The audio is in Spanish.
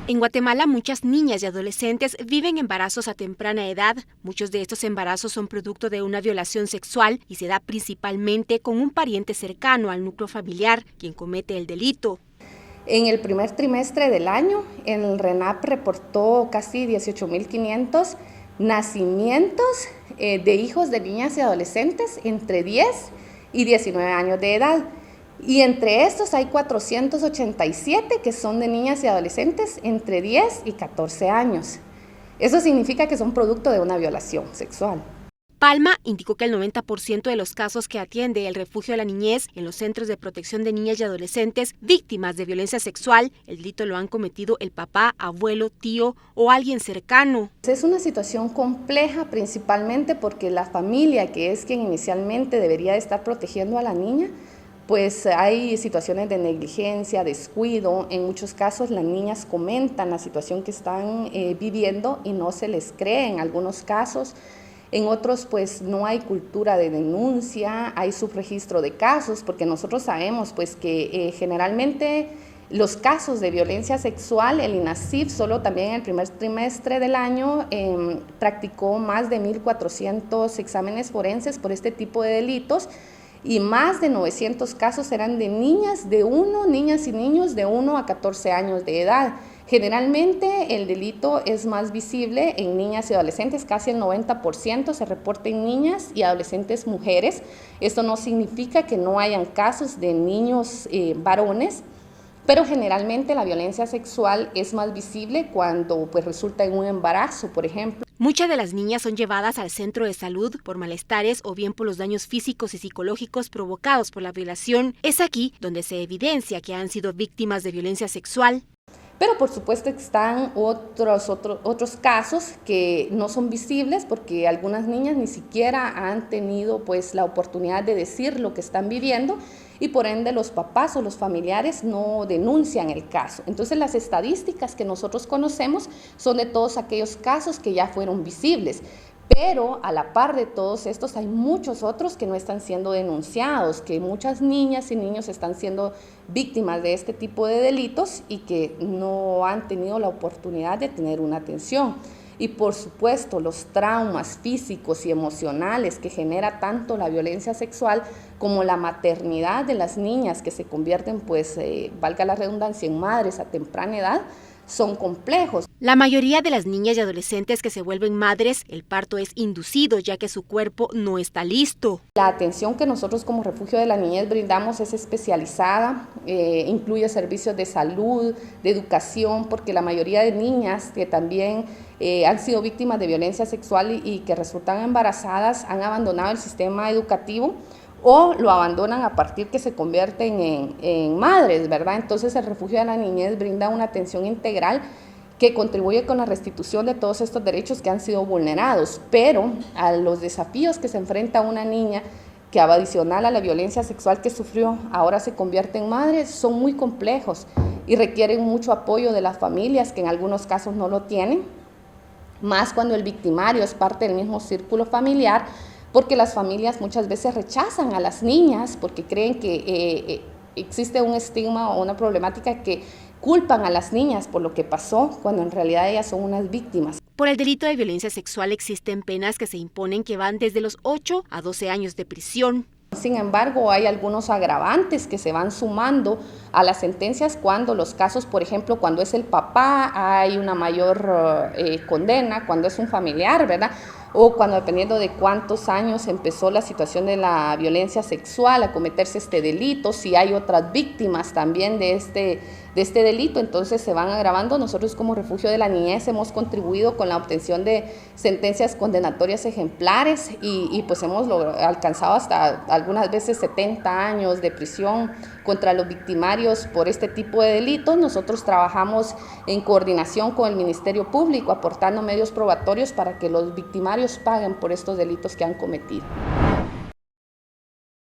En Guatemala, muchas niñas y adolescentes viven embarazos a temprana edad. Muchos de estos embarazos son producto de una violación sexual y se da principalmente con un pariente cercano al núcleo familiar, quien comete el delito. En el primer trimestre del año, el RENAP reportó casi 18.500 nacimientos de hijos de niñas y adolescentes entre 10 y 19 años de edad. Y entre estos hay 487 que son de niñas y adolescentes entre 10 y 14 años. Eso significa que son producto de una violación sexual. Palma indicó que el 90% de los casos que atiende el Refugio de la Niñez en los centros de protección de niñas y adolescentes víctimas de violencia sexual, el delito lo han cometido el papá, abuelo, tío o alguien cercano. Es una situación compleja principalmente porque la familia, que es quien inicialmente debería estar protegiendo a la niña, pues hay situaciones de negligencia, descuido. En muchos casos las niñas comentan la situación que están viviendo y no se les cree en algunos casos. En otros pues no hay cultura de denuncia, hay subregistro de casos, porque nosotros sabemos pues que generalmente los casos de violencia sexual, el INASIF solo también en el primer trimestre del año practicó más de 1.400 exámenes forenses por este tipo de delitos, y más de 900 casos eran de niñas y niños de 1 a 14 años de edad. Generalmente el delito es más visible en niñas y adolescentes, casi el 90% se reporta en niñas y adolescentes mujeres. Esto no significa que no hayan casos de niños varones, pero generalmente la violencia sexual es más visible cuando pues, resulta en un embarazo, por ejemplo. Muchas de las niñas son llevadas al centro de salud por malestares o bien por los daños físicos y psicológicos provocados por la violación. Es aquí donde se evidencia que han sido víctimas de violencia sexual. Pero por supuesto están otros casos que no son visibles porque algunas niñas ni siquiera han tenido pues, la oportunidad de decir lo que están viviendo y por ende los papás o los familiares no denuncian el caso. Entonces las estadísticas que nosotros conocemos son de todos aquellos casos que ya fueron visibles. Pero a la par de todos estos hay muchos otros que no están siendo denunciados, que muchas niñas y niños están siendo víctimas de este tipo de delitos y que no han tenido la oportunidad de tener una atención. Y por supuesto los traumas físicos y emocionales que genera tanto la violencia sexual como la maternidad de las niñas que se convierten, pues, valga la redundancia, en madres a temprana edad, son complejos. La mayoría de las niñas y adolescentes que se vuelven madres, el parto es inducido ya que su cuerpo no está listo. La atención que nosotros como Refugio de la Niñez brindamos es especializada, incluye servicios de salud, de educación, porque la mayoría de niñas que también han sido víctimas de violencia sexual y que resultan embarazadas han abandonado el sistema educativo o lo abandonan a partir que se convierten en madres, ¿verdad? Entonces el Refugio de la Niñez brinda una atención integral que contribuye con la restitución de todos estos derechos que han sido vulnerados, pero a los desafíos que se enfrenta una niña que adicional a la violencia sexual que sufrió, ahora se convierte en madre, son muy complejos y requieren mucho apoyo de las familias que en algunos casos no lo tienen, más cuando el victimario es parte del mismo círculo familiar, porque las familias muchas veces rechazan a las niñas porque creen que existe un estigma o una problemática que culpan a las niñas por lo que pasó, cuando en realidad ellas son unas víctimas. Por el delito de violencia sexual existen penas que se imponen que van desde los 8 a 12 años de prisión. Sin embargo, hay algunos agravantes que se van sumando a las sentencias cuando los casos, por ejemplo, cuando es el papá, hay una mayor condena, cuando es un familiar, ¿verdad? O cuando dependiendo de cuántos años empezó la situación de la violencia sexual a cometerse este delito, si hay otras víctimas también de este delito, entonces se van agravando. Nosotros como Refugio de la Niñez hemos contribuido con la obtención de sentencias condenatorias ejemplares y pues hemos alcanzado hasta algunas veces 70 años de prisión contra los victimarios por este tipo de delitos. Nosotros trabajamos en coordinación con el Ministerio Público, aportando medios probatorios para que los victimarios paguen por estos delitos que han cometido.